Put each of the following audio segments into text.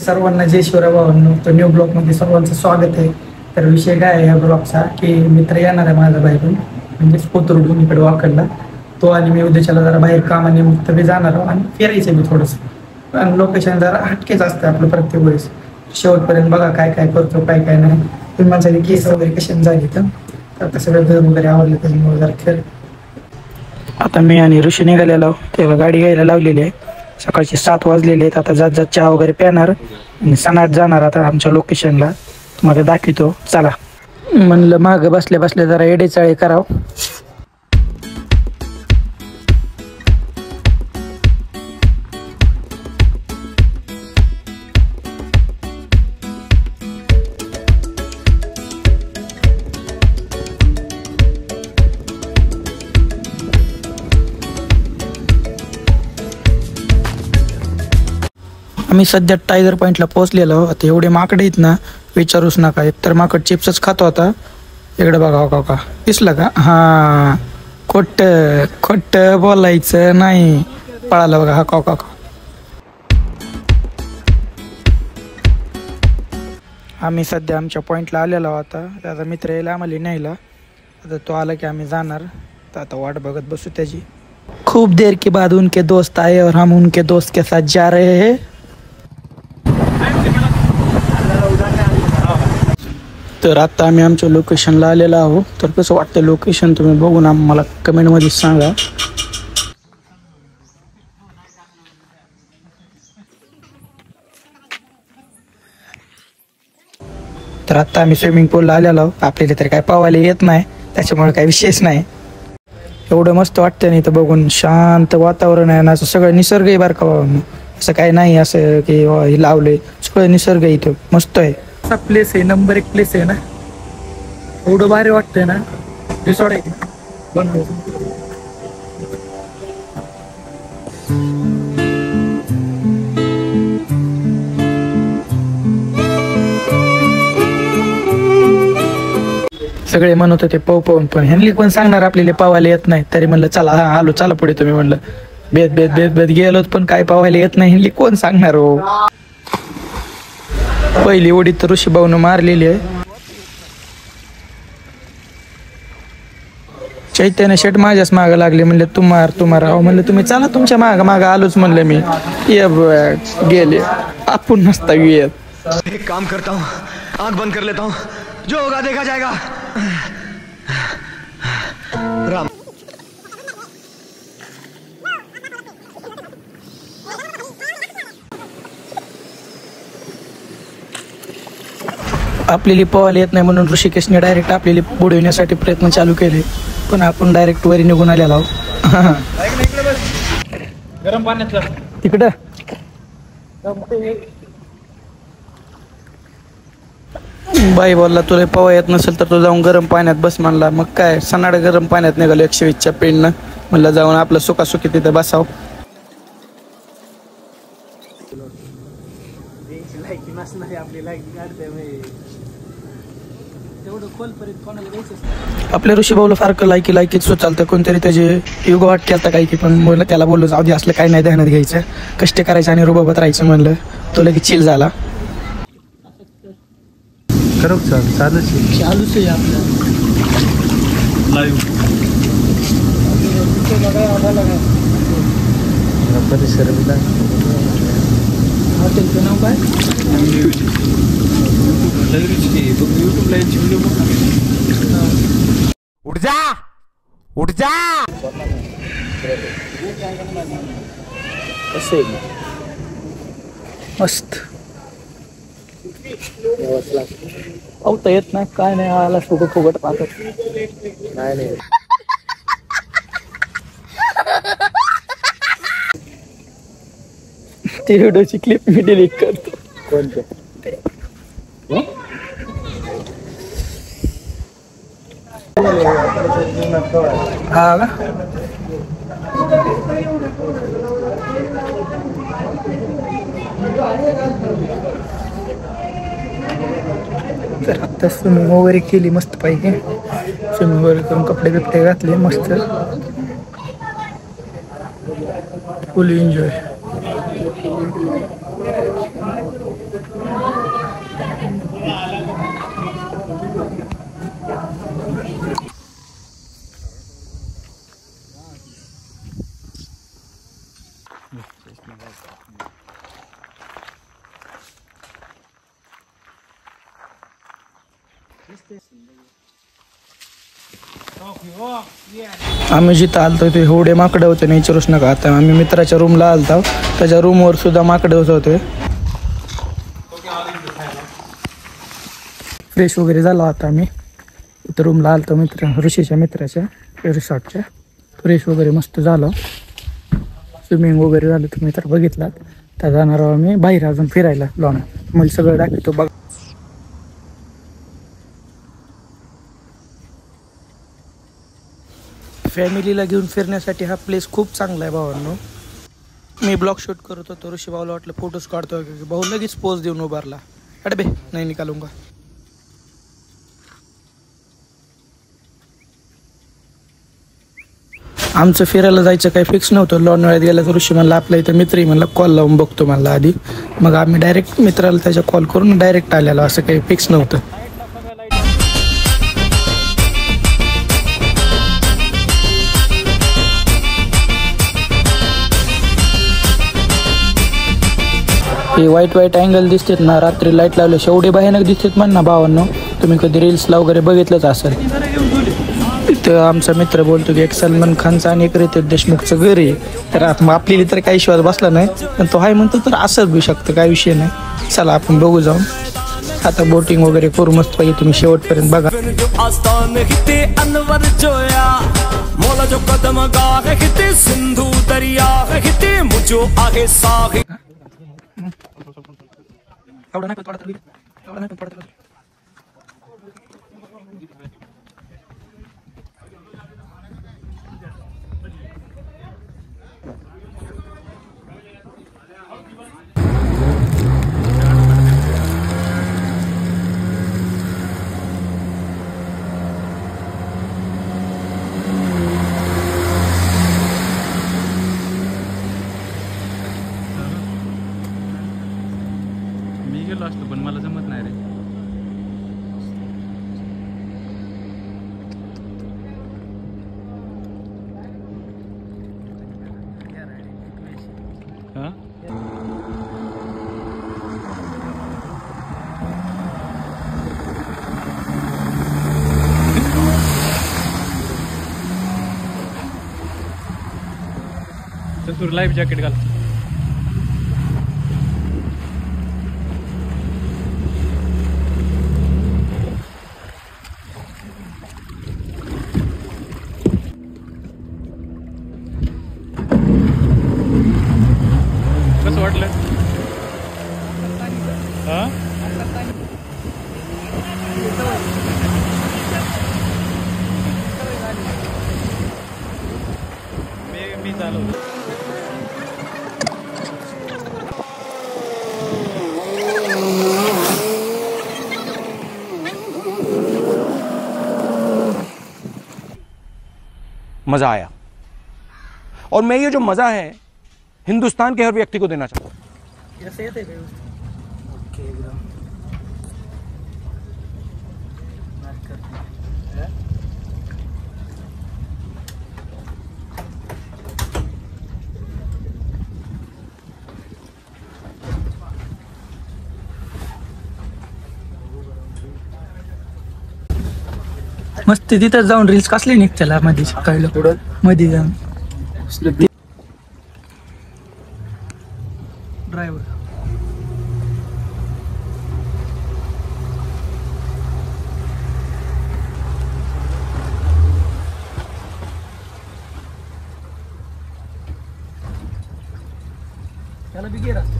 सर्वांना जय शिवराय भावांनो. तर न्यू ब्लॉगमध्ये सर्वांचं स्वागत आहे. तर विषय काय आहे ह्या ब्लॉगचा की मित्र येणार आहे माझा बाहेरून, म्हणजेच कोथरूडून इकडे वाकडला. तो आणि मी उद्याच्याला जरा बाहेर कामानिमित्त बी जाणार आहोत आणि फिरायचं मी थोडंसं. आणि लोकेशन जरा हटकेच असतं आपलं प्रत्येक वेळेस. शेवटपर्यंत बघा काय काय करतो काय काय नाही. तुम्ही माझ्या केस वगैरे कशाने झाली तर आता सगळं घर वगैरे आवडलं त्याच्यामुळे जरा खेळ. आता मी आणि ऋषी निघालेलो तेव्हा गाडी घ्यायला लावलेली आहे. सकाळचे 7 वाजलेले आहेत. आता जात चहा वगैरे प्याणार आणि सणात जाणार आता आमच्या लोकेशनला. तुम्हाला दाखवतो चला. म्हणलं मागं बसल्या बसल्या जरा एडेचाळे करावं. आम्ही सध्या टायगर पॉईंटला पोहोचलेलो. आता एवढे माकडे आहेत ना विचारूच नका. एकतर माकड चिप्सच खातो. आता इकडे बघा हो का दिसलं का? हा खोट बोलायचं नाही. पळालं बघा हा का. आम्ही सध्या आमच्या पॉईंटला आलेलो. आता त्याचा मित्र यायला आम्हाला न्यायला. आता तो आला की आम्ही जाणार. तर आता वाट बघत बसू त्याची. खूप देर के बाद उनके दोस्त आए और हम उनके दोस्त के साथ जा रहे हैं. तर आता आम्ही आमच्या लोकेशनला आलेलो आहोत. तर कसं वाटतं लोकेशन तुम्ही बघून आम्हाला कमेंटमध्ये सांगा. तर आता आम्ही स्विमिंग पूलला आलेलो आहोत. आपल्याला तरी काय पावायला येत नाही त्याच्यामुळे काही विशेष नाही. एवढं मस्त वाटतं नाही तर बघून. शांत वातावरण आहे ना. असं सगळं निसर्ग आहे बरं का. असं काही नाही असं की हे लावलंय. सगळं निसर्ग इथं मस्त आहे. असा प्लेस आहे. नंबर 1 प्लेस आहे ना. एवढं भारी वाटतंय ना. रिसॉर्ट आहे बनवलं. सगळे म्हणत होते पाहून पण ह्यांनी पण सांगणार आपल्याला पावायला येत नाही. तरी म्हणलं चला आलो चला पुढे तुम्ही. म्हणलं बेत गेलोत पण काय पावायला येत नाही ह्यांनी कोण सांगणार हो. पहिली उडी तर ऋषी भाऊन मारलेली आहे. चैतन्य शेट माझ्याच मागं लागले. म्हणले तू मार अहो म्हणलं तुम्ही चला तुमच्या मागं आलोच म्हणलं मी. ये गेले आपण नसता येत. एक काम करता हूँ, आंख बंद कर लेता हूँ, जो होगा देखा जाएगा. राम आपल्याला पोहायला येत नाही म्हणून ऋषिकेशने डायरेक्ट आपल्याला बुडवण्यासाठी प्रयत्न चालू केले. पण आपण डायरेक्ट वरी निघून आलेलो आहोत. गरम पाण्यात तिकडं बाई बोलला तुला पोहा येत नसेल तर तू जाऊन गरम पाण्यात बस म्हणला. मग काय सनाड गरम पाण्यात निघालो 120च्या पेडनं. म्हणलं जाऊन आपलं सुखासुखी तिथे बसाव. आपल्या ऋषी भाऊला फारक लायकीच सुचालतं. कोणतरी त्याचे युग वाट केलता काही की पण म्हणलं त्याला बोललो जाऊ दे असलं काही नाही ध्यानात घ्यायचं. कष्ट करायचं आणि रुबाबत राहायचं म्हणलं. तो लगेच चिल झाला. चालूच आहे आपलं लाईव्ह. हॉटेलचं नाव काय? उठ जा कसं आहे मस्त. पावता येत नाही काय नाही. आला फुगट पाहत नाही. ते व्हिडिओची क्लिप मी डिलीट करतो. कोणते? हा का? तर आता स्विमिंग वगैरे केली मस्त पैकी. स्विमिंग वगैरे करून कपडे बिपडे घातले मस्त. फुल एन्जॉय. आम्ही जिथं आलतो ते एवढे माकडे होते नाही विचारूच नका. आता आम्ही मित्राच्या रूमला आलतो, त्याच्या रूमवर सुद्धा माकडे होते. फ्रेश वगैरे झाला होता. आम्ही इथं रूमला आलतो ऋषीच्या मित्राच्या रिसॉर्टच्या. फ्रेश वगैरे मस्त झालं, स्विमिंग वगैरे झालं. तुम्ही तर बघितलात. त्या जाणार आम्ही बाहेर अजून फिरायला लॉन. मला सगळं दाखवतो बघ. फॅमिलीला घेऊन फिरण्यासाठी हा प्लेस खूप चांगला आहे भावांनो. मी ब्लॉग शूट करत होतो, ऋषी भाऊला वाटलं फोटोज काढतो. भाऊ लगेच पोज देऊन उभारला. अडबे नाही निकालूंगा. आमचं फिरायला जायचं काही फिक्स नव्हतं. लोणावळ्यात गेलं तर ऋषी म्हणला आपल्या इथं मित्रही म्हणला कॉल लावून बघतो म्हणला आधी. मग आम्ही डायरेक्ट मित्राला त्याच्या कॉल करून डायरेक्ट आलेलो. असं काही फिक्स नव्हतं. हे वाईट अँगल दिसतात ना, रात्री लाईट लावले एवढे भयानक दिसतात म्हण ना भावांनो. तुम्ही कधी रील्सला वगैरे बघितलंच असेल. तिथं आमचा मित्र बोलतो की एक सलमान खानचा आणि एक रितेश देशमुखचं घर आहे. तर आपल्याला तर काही विश्वास बसला नाही, पण तो हाय म्हणतो तर असं बी शकतं, काही विषय नाही. चला आपण बघू जाऊन. आता बोटिंग वगैरे करू मस्त पाहिजे. तुम्ही शेवटपर्यंत बघा. मी गेलो असतो पण मला जमत नाही रे. हा तर लाईफ जॅकेट घाल. कसं वाटलं? हा मी चालवलं. मजा आया और मैं ये जो मजा है हिंदुस्तान के हर व्यक्ति को देना चाहता हूं. मस्त तिथं जाऊन रील्स कसले निघताला मध्ये कळलं. मध्ये जाऊन ड्रायव्हर त्याला बी गेर असते.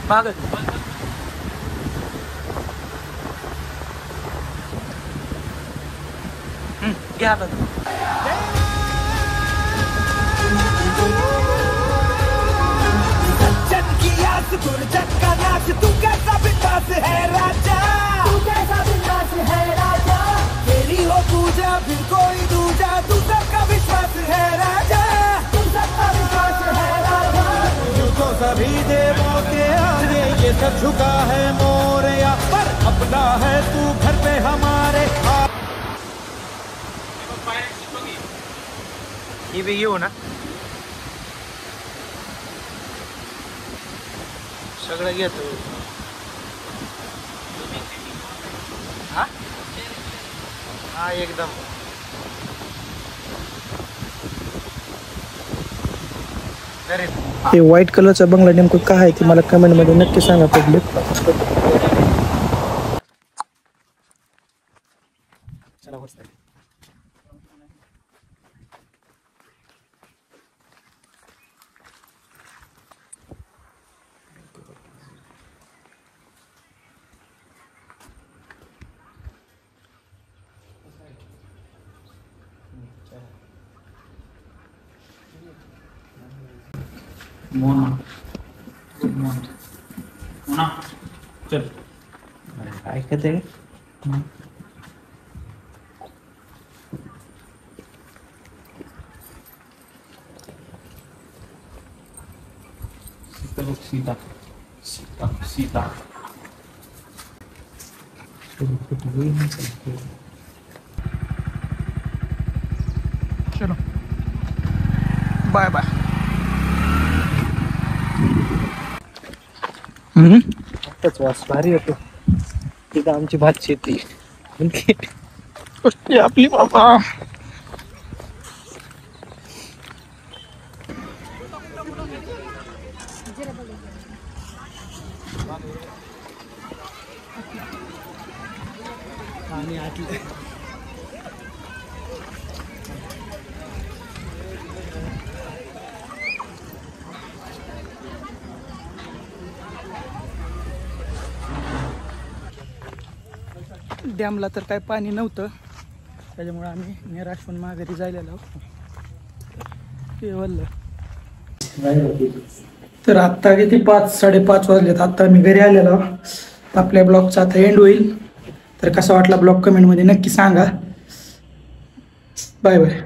मागं घ्या आता. तू कैसा बिंदास है राजा, तू कैसा बिंदास है राजा. तेरी हो पूजा फिर कोई दूजा, तू सबका विश्वास है राजा, तू सबका विश्वास है राजा. तू तो सभी देवों के सर झुका है मोरया पर अपना है तू घर पे हमारे ही बी घेऊ ना सगळं घेतो हा एकदम हे व्हाईट कलरचा बंगला नेमकं काय आहे ते मला कमेंट मध्ये नक्की सांगा public Mona good morning Mona चल काय करते सीता सीता सीता चलो बाय बाय आत्ताच वास भारी होतो तिथं आमची भात शेती आपली बाबा पाणी आटलं डॅमला तर काय पाणी नव्हतं त्याच्यामुळे आम्ही निराश होऊन माघारी जायला केवळ तर आत्ता किती 5-5:30 वाजलेत आत्ता मी घरी आलेलो आपल्या ब्लॉगचा आता एंड होईल तर कसा वाटला ब्लॉग कमेंटमध्ये नक्की सांगा बाय बाय